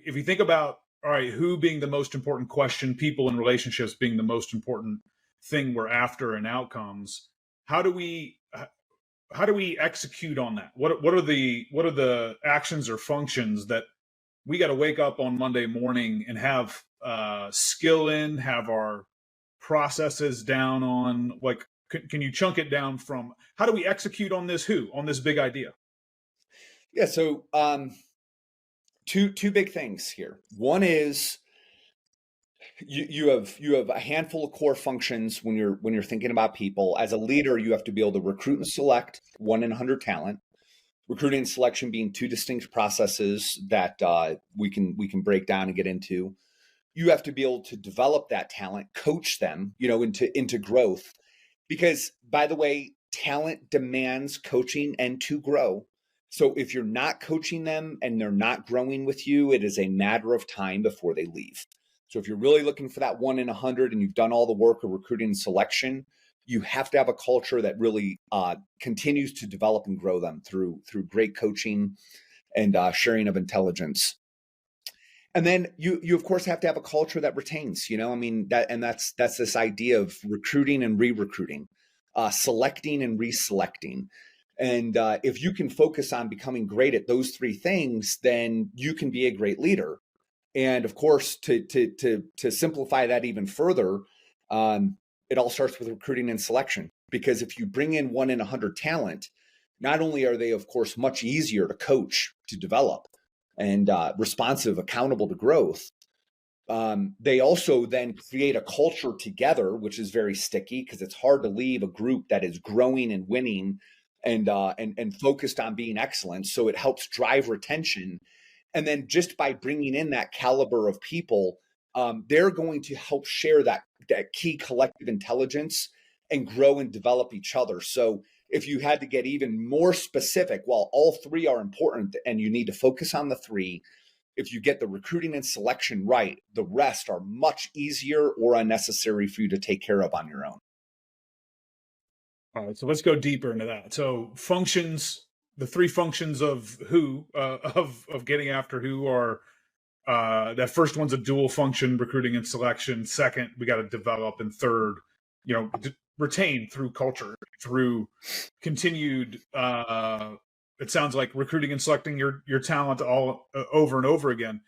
if you think about, all right, who being the most important question, people and relationships being the most important thing we're after in outcomes, how do we execute on that? What are the actions or functions that we got to wake up on Monday morning and have skill in, have our processes down on? Like, can you chunk it down from how do we execute on this big idea? Yeah. So two big things here. One is you have a handful of core functions when you're thinking about people. As a leader, you have to be able to recruit and select 1 in 100 talent. Recruiting and selection being two distinct processes that we can break down and get into. You have to be able to develop that talent, coach them, into growth. Because, by the way, talent demands coaching and to grow. So if you're not coaching them and they're not growing with you, it is a matter of time before they leave. So if you're really looking for that 1 in 100 and you've done all the work of recruiting and selection, you have to have a culture that really continues to develop and grow them through great coaching and sharing of intelligence. And then you of course have to have a culture that retains. That's this idea of recruiting and re-recruiting, selecting and reselecting. And if you can focus on becoming great at those three things, then you can be a great leader. And of course, to simplify that even further, it all starts with recruiting and selection. Because if you bring in 1 in 100 talent, not only are they, of course, much easier to coach, to develop, and responsive, accountable to growth, they also then create a culture together, which is very sticky because it's hard to leave a group that is growing and winning and focused on being excellent. So it helps drive retention. And then just by bringing in that caliber of people, they're going to help share that key collective intelligence and grow and develop each other. So if you had to get even more specific, while all three are important and you need to focus on the three, if you get the recruiting and selection right, the rest are much easier or unnecessary for you to take care of on your own. All right, so let's go deeper into that. So functions, the three functions of of getting after who are that first one's a dual function, recruiting and selection. Second, we got to develop, and third, retain through culture, through continued. It sounds like recruiting and selecting your talent all over and over again.